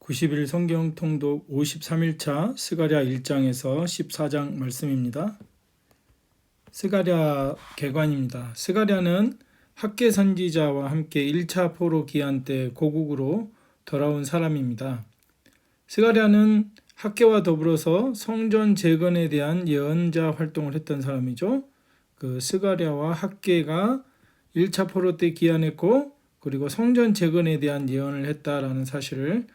90일 성경 통독 53일차 스가랴 1장에서 14장 말씀입니다. 스가랴 개관입니다. 스가랴는 학개 선지자와 함께 1차 포로 기한 때 고국으로 돌아온 사람입니다. 스가랴는 학개와 더불어서 성전 재건에 대한 예언자 활동을 했던 사람이죠. 그 스가랴와 학개가 1차 포로 때 기한했고, 그리고 성전 재건에 대한 예언을 했다라는 사실을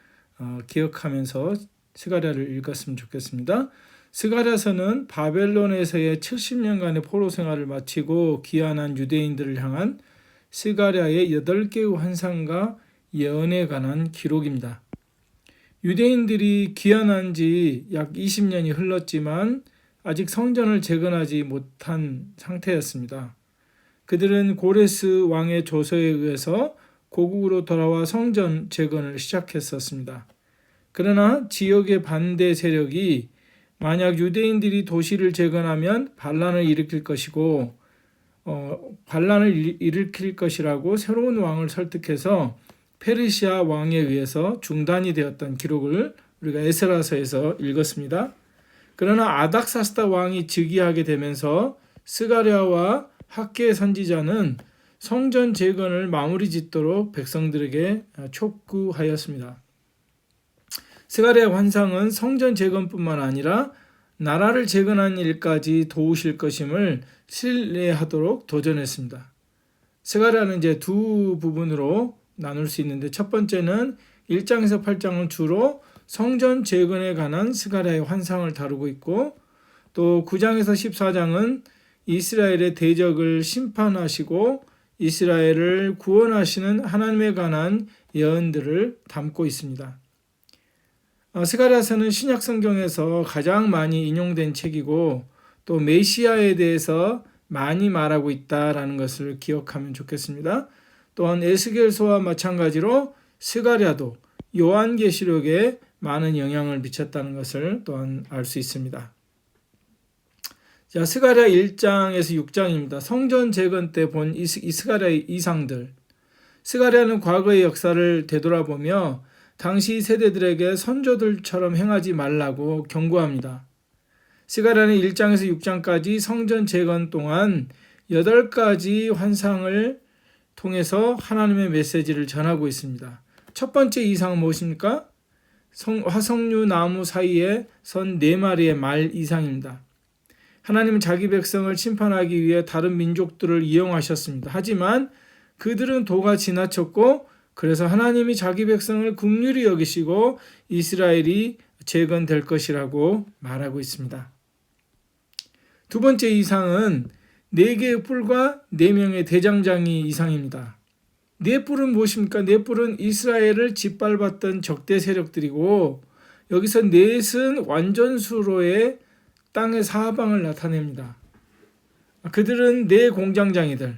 기억하면서 스가랴를 읽었으면 좋겠습니다. 스가랴서는 바벨론에서의 70년간의 포로 생활을 마치고 귀환한 유대인들을 향한 스가랴의 8개의 환상과 예언에 관한 기록입니다. 유대인들이 귀환한 지 약 20년이 흘렀지만 아직 성전을 재건하지 못한 상태였습니다. 그들은 고레스 왕의 조서에 의해서 고국으로 돌아와 성전 재건을 시작했었습니다. 그러나 지역의 반대 세력이 만약 유대인들이 도시를 재건하면 반란을 일으킬 것이라고 새로운 왕을 설득해서 페르시아 왕에 의해서 중단이 되었던 기록을 우리가 에스라서에서 읽었습니다. 그러나 아닥사스다 왕이 즉위하게 되면서 스가랴와 학개 선지자는 성전 재건을 마무리 짓도록 백성들에게 촉구하였습니다. 스가랴의 환상은 성전 재건뿐만 아니라 나라를 재건한 일까지 도우실 것임을 신뢰하도록 도전했습니다. 스가랴는 이제 두 부분으로 나눌 수 있는데, 첫 번째는 1장에서 8장은 주로 성전 재건에 관한 스가랴의 환상을 다루고 있고, 또 9장에서 14장은 이스라엘의 대적을 심판하시고 이스라엘을 구원하시는 하나님에 관한 예언들을 담고 있습니다. 스가랴서는 신약 성경에서 가장 많이 인용된 책이고, 또 메시아에 대해서 많이 말하고 있다라는 것을 기억하면 좋겠습니다. 또한 에스겔서와 마찬가지로 스가랴도 요한계시록에 많은 영향을 미쳤다는 것을 또한 알 수 있습니다. 자, 스가랴 1장에서 6장입니다. 성전 재건 때 본 이 스가랴의 이상들. 스가랴는 과거의 역사를 되돌아보며 당시 세대들에게 선조들처럼 행하지 말라고 경고합니다. 스가랴는 1장에서 6장까지 성전 재건 동안 8가지 환상을 통해서 하나님의 메시지를 전하고 있습니다. 첫 번째 이상은 무엇입니까? 화석류 나무 사이에 선 4마리의 말 이상입니다. 하나님은 자기 백성을 심판하기 위해 다른 민족들을 이용하셨습니다. 하지만 그들은 도가 지나쳤고, 그래서 하나님이 자기 백성을 긍휼히 여기시고 이스라엘이 재건될 것이라고 말하고 있습니다. 두 번째 이상은 4개의 뿔과 4명의 대장장이 이상입니다. 4뿔은 무엇입니까? 4뿔은 이스라엘을 짓밟았던 적대 세력들이고, 여기서 넷은 완전수로의 땅의 사방을 나타냅니다. 그들은 네 공장장이들,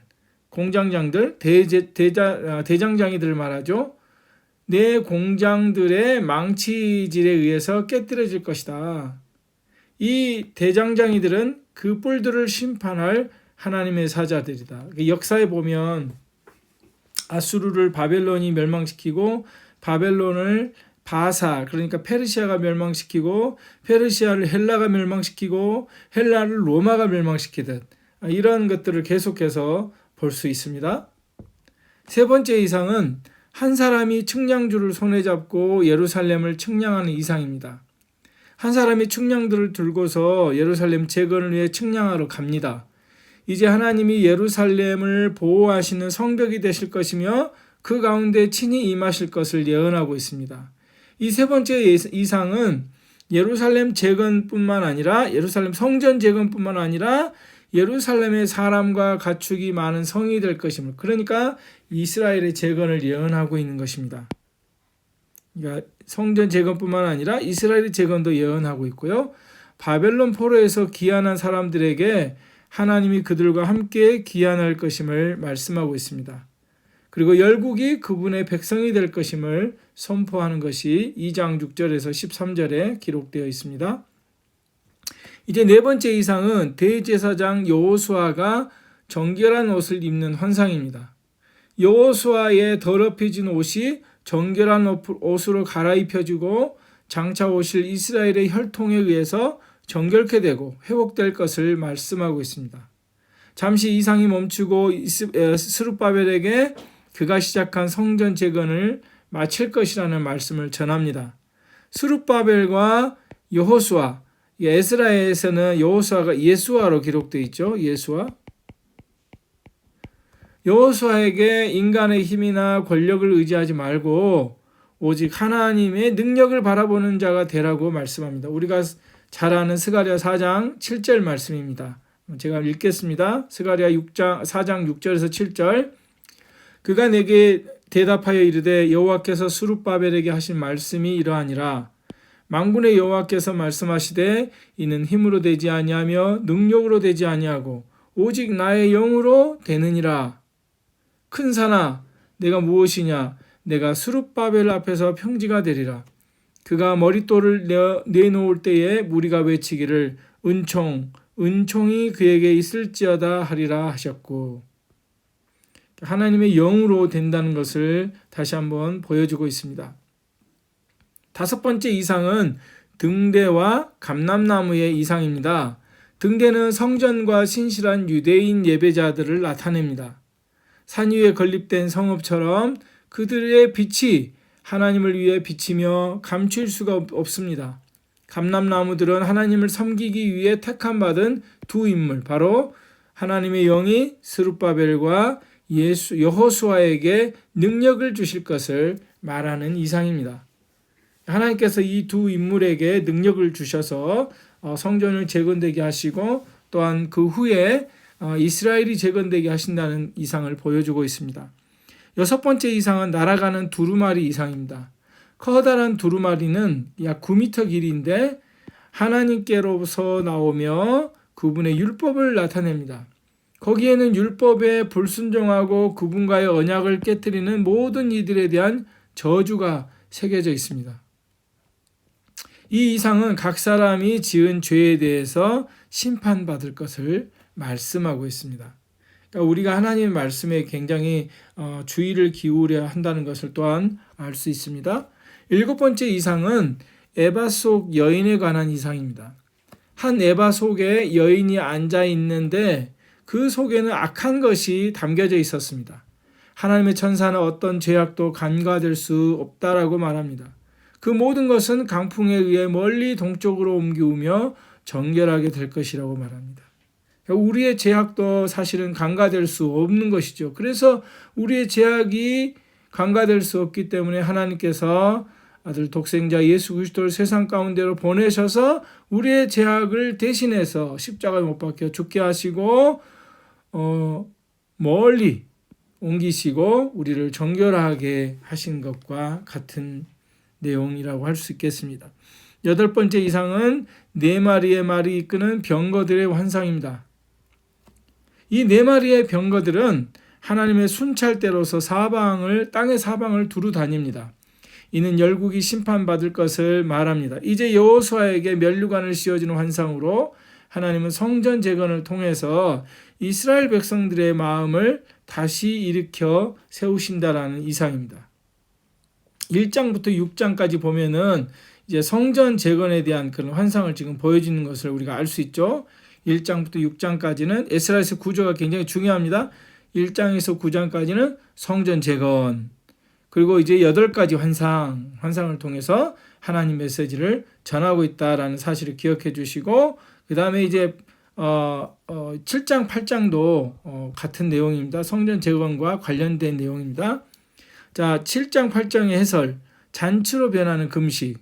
대장장이들 말하죠. 네 공장들의 망치질에 의해서 깨뜨려질 것이다. 이 대장장이들은 그 뿔들을 심판할 하나님의 사자들이다. 역사에 보면 아수르를 바벨론이 멸망시키고, 바벨론을 바사, 그러니까 페르시아가 멸망시키고, 페르시아를 헬라가 멸망시키고, 헬라를 로마가 멸망시키듯 이런 것들을 계속해서 볼 수 있습니다. 세 번째 이상은 한 사람이 측량줄을 손에 잡고 예루살렘을 측량하는 이상입니다. 한 사람이 측량들을 들고서 예루살렘 재건을 위해 측량하러 갑니다. 이제 하나님이 예루살렘을 보호하시는 성벽이 되실 것이며 그 가운데 친히 임하실 것을 예언하고 있습니다. 이 세 번째 이상은 예루살렘 재건뿐만 아니라, 예루살렘 성전 재건뿐만 아니라 예루살렘의 사람과 가축이 많은 성이 될 것입니다. 그러니까 이스라엘의 재건을 예언하고 있는 것입니다. 그러니까 성전 재건뿐만 아니라 이스라엘의 재건도 예언하고 있고요. 바벨론 포로에서 귀환한 사람들에게 하나님이 그들과 함께 귀환할 것임을 말씀하고 있습니다. 그리고 열국이 그분의 백성이 될 것임을 선포하는 것이 2장 6절에서 13절에 기록되어 있습니다. 이제 네 번째 이상은 대제사장 여호수아가 정결한 옷을 입는 환상입니다. 여호수아의 더럽혀진 옷이 정결한 옷으로 갈아입혀주고 장차 오실 이스라엘의 혈통에 의해서 정결케 되고 회복될 것을 말씀하고 있습니다. 잠시 이상이 멈추고 스룹바벨에게 그가 시작한 성전 재건을 마칠 것이라는 말씀을 전합니다. 스룹바벨과 여호수아, 에스라에서는 여호수아가 예수아로 기록되어 있죠. 예수아. 여호수아에게 인간의 힘이나 권력을 의지하지 말고 오직 하나님의 능력을 바라보는 자가 되라고 말씀합니다. 우리가 잘 아는 스가랴 4장 7절 말씀입니다. 제가 읽겠습니다. 스가랴 4장 6절에서 7절. 그가 내게 대답하여 이르되 여호와께서 스룹바벨에게 하신 말씀이 이러하니라. 만군의 여호와께서 말씀하시되 이는 힘으로 되지 아니하며 능력으로 되지 아니하고 오직 나의 영으로 되느니라. 큰 산아 내가 무엇이냐? 내가 스룹바벨 앞에서 평지가 되리라. 그가 머릿돌을 내놓을 때에 무리가 외치기를 은총이 그에게 있을지어다 하리라 하셨고, 하나님의 영으로 된다는 것을 다시 한번 보여주고 있습니다. 다섯 번째 이상은 등대와 감람나무의 이상입니다. 등대는 성전과 신실한 유대인 예배자들을 나타냅니다. 산 위에 건립된 성읍처럼 그들의 빛이 하나님을 위해 비치며 감출 수가 없습니다. 감람나무들은 하나님을 섬기기 위해 택함받은 두 인물, 바로 하나님의 영이 스룹바벨과 여호수아에게 능력을 주실 것을 말하는 이상입니다. 하나님께서 이 두 인물에게 능력을 주셔서 성전을 재건되게 하시고 또한 그 후에 이스라엘이 재건되게 하신다는 이상을 보여주고 있습니다. 여섯 번째 이상은 날아가는 두루마리 이상입니다. 커다란 두루마리는 약 9m 길이인데 하나님께로서 나오며 그분의 율법을 나타냅니다. 거기에는 율법에 불순종하고 그분과의 언약을 깨뜨리는 모든 이들에 대한 저주가 새겨져 있습니다. 이 이상은 각 사람이 지은 죄에 대해서 심판받을 것을 말씀하고 있습니다. 그러니까 우리가 하나님의 말씀에 굉장히 주의를 기울여야 한다는 것을 또한 알 수 있습니다. 일곱 번째 이상은 에바 속 여인에 관한 이상입니다. 한 에바 속에 여인이 앉아 있는데 그 속에는 악한 것이 담겨져 있었습니다. 하나님의 천사는 어떤 죄악도 간과될 수 없다라고 말합니다. 그 모든 것은 강풍에 의해 멀리 동쪽으로 옮기우며 정결하게 될 것이라고 말합니다. 우리의 죄악도 사실은 간과될 수 없는 것이죠. 그래서 우리의 죄악이 간과될 수 없기 때문에 하나님께서 아들 독생자 예수 그리스도를 세상 가운데로 보내셔서 우리의 죄악을 대신해서 십자가에 못 박혀 죽게 하시고 멀리 옮기시고 우리를 정결하게 하신 것과 같은 내용이라고 할 수 있겠습니다. 여덟 번째 이상은 네 마리의 말이 이끄는 병거들의 환상입니다. 이 네 마리의 병거들은 하나님의 순찰대로서 땅의 사방을 두루 다닙니다. 이는 열국이 심판받을 것을 말합니다. 이제 여호수아에게 면류관을 씌워주는 환상으로 하나님은 성전 재건을 통해서 이스라엘 백성들의 마음을 다시 일으켜 세우신다라는 이상입니다. 1장부터 6장까지 보면은 이제 성전 재건에 대한 그런 환상을 지금 보여주는 것을 우리가 알 수 있죠. 1장부터 6장까지는 에스라에서 구조가 굉장히 중요합니다. 1장에서 9장까지는 성전 재건, 그리고 이제 8가지 환상을 통해서 하나님 메시지를 전하고 있다라는 사실을 기억해 주시고, 그 다음에 이제 7장, 8장도 같은 내용입니다. 성전 재건과 관련된 내용입니다. 자, 7장, 8장의 해설, 잔치로 변하는 금식.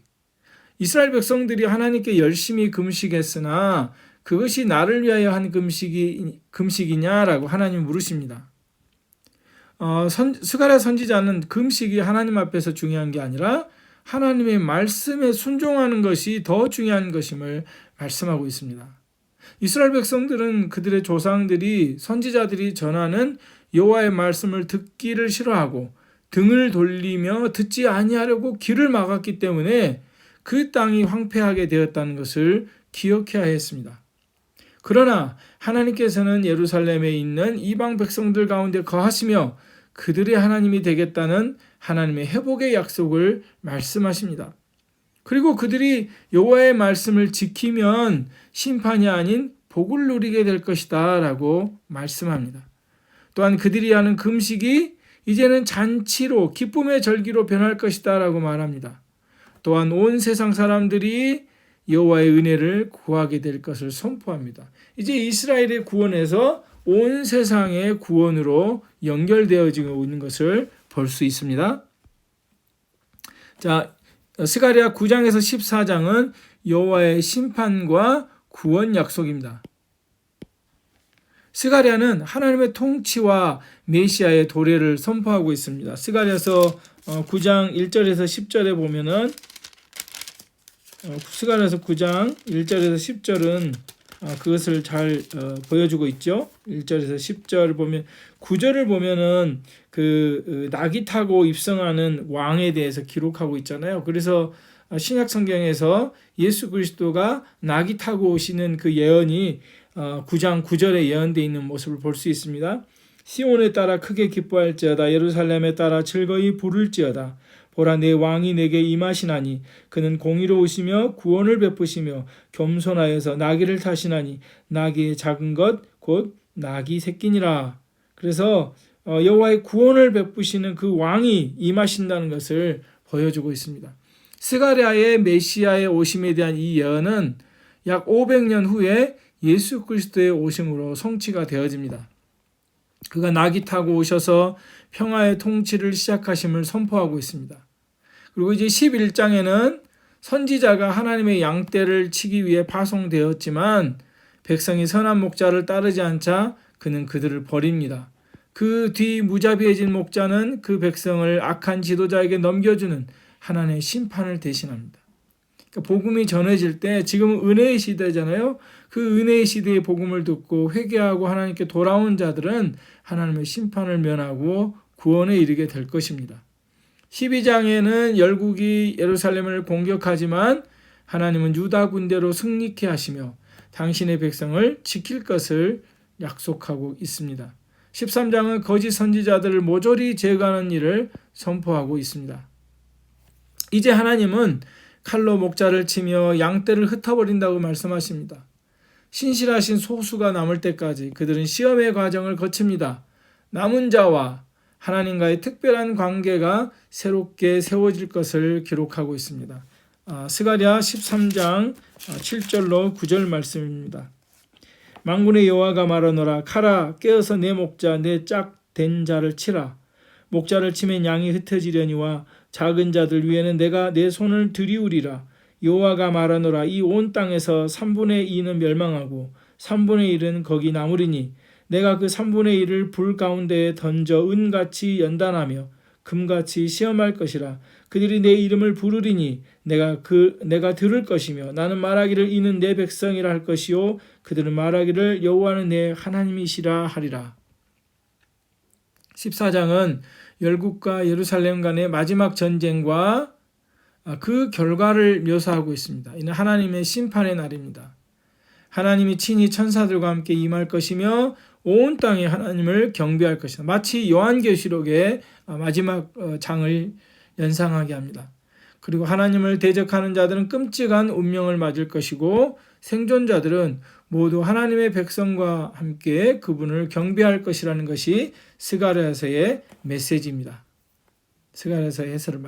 이스라엘 백성들이 하나님께 열심히 금식했으나 그것이 나를 위하여 한 금식이냐라고 하나님 물으십니다. 스가랴 선지자는 금식이 하나님 앞에서 중요한 게 아니라 하나님의 말씀에 순종하는 것이 더 중요한 것임을 말씀하고 있습니다. 이스라엘 백성들은 그들의 조상들이 선지자들이 전하는 여호와의 말씀을 듣기를 싫어하고 등을 돌리며 듣지 아니하려고 귀를 막았기 때문에 그 땅이 황폐하게 되었다는 것을 기억해야 했습니다. 그러나 하나님께서는 예루살렘에 있는 이방 백성들 가운데 거하시며 그들의 하나님이 되겠다는 하나님의 회복의 약속을 말씀하십니다. 그리고 그들이 여호와의 말씀을 지키면 심판이 아닌 복을 누리게 될 것이다 라고 말씀합니다. 또한 그들이 하는 금식이 이제는 잔치로 기쁨의 절기로 변할 것이다 라고 말합니다. 또한 온 세상 사람들이 여호와의 은혜를 구하게 될 것을 선포합니다. 이제 이스라엘의 구원에서 온 세상의 구원으로 연결되어지고 있는 것을 볼 수 있습니다. 자, 스가랴 9장에서 14장은 여호와의 심판과 구원 약속입니다. 스가랴는 하나님의 통치와 메시아의 도래를 선포하고 있습니다. 스가랴서 9장 1절에서 10절에 보면은 스가랴서 9장 1절에서 10절은 그것을 잘 보여주고 있죠. 1절에서 10절 보면 9절을 보면은 그 낙이 타고 입성하는 왕에 대해서 기록하고 있잖아요. 그래서 신약 성경에서 예수 그리스도가 낙이 타고 오시는 그 예언이 9장 9절에 예언되어 있는 모습을 볼 수 있습니다. 시온에 따라 크게 기뻐할지어다. 예루살렘에 따라 즐거이 부를지어다. 보라, 내 왕이 내게 임하시나니 그는 공의로우시며 구원을 베푸시며 겸손하여서 나귀를 타시나니 나귀의 작은 것 곧 나귀 새끼니라. 그래서 여호와의 구원을 베푸시는 그 왕이 임하신다는 것을 보여주고 있습니다. 스가랴의 메시아의 오심에 대한 이 예언은 약 500년 후에 예수 그리스도의 오심으로 성취가 되어집니다. 그가 나귀 타고 오셔서 평화의 통치를 시작하심을 선포하고 있습니다. 그리고 이제 11장에는 선지자가 하나님의 양떼를 치기 위해 파송되었지만 백성이 선한 목자를 따르지 않자 그는 그들을 버립니다. 그 뒤 무자비해진 목자는 그 백성을 악한 지도자에게 넘겨주는 하나님의 심판을 대신합니다. 그러니까 복음이 전해질 때 지금은 은혜의 시대잖아요. 그 은혜의 시대의 복음을 듣고 회개하고 하나님께 돌아온 자들은 하나님의 심판을 면하고 구원에 이르게 될 것입니다. 12장에는 열국이 예루살렘을 공격하지만 하나님은 유다 군대로 승리케 하시며 당신의 백성을 지킬 것을 약속하고 있습니다. 13장은 거짓 선지자들을 모조리 제거하는 일을 선포하고 있습니다. 이제 하나님은 칼로 목자를 치며 양떼를 흩어버린다고 말씀하십니다. 신실하신 소수가 남을 때까지 그들은 시험의 과정을 거칩니다. 남은 자와 하나님과의 특별한 관계가 새롭게 세워질 것을 기록하고 있습니다. 스가랴 13장 7절로 9절 말씀입니다. 만군의 여호와가 말하노라. 가라, 깨어서 내 목자 내 짝 된 자를 치라. 목자를 치면 양이 흩어지려니와 작은 자들 위에는 내가 내 손을 들이우리라. 여호와가 말하노라. 이 온 땅에서 3분의 2는 멸망하고 3분의 1은 거기 남으리니 내가 그 3분의 1을 불 가운데에 던져 은같이 연단하며 금같이 시험할 것이라. 그들이 내 이름을 부르리니 내가 들을 것이며 나는 말하기를 이는 내 백성이라 할 것이요 그들은 말하기를 여호와는 내 하나님이시라 하리라. 14장은 열국과 예루살렘 간의 마지막 전쟁과 그 결과를 묘사하고 있습니다. 이는 하나님의 심판의 날입니다. 하나님이 친히 천사들과 함께 임할 것이며 온 땅에 하나님을 경배할 것이다. 마치 요한계시록의 마지막 장을 연상하게 합니다. 그리고 하나님을 대적하는 자들은 끔찍한 운명을 맞을 것이고 생존자들은 모두 하나님의 백성과 함께 그분을 경배할 것이라는 것이 스가랴서의 메시지입니다. 스가랴서의 해설을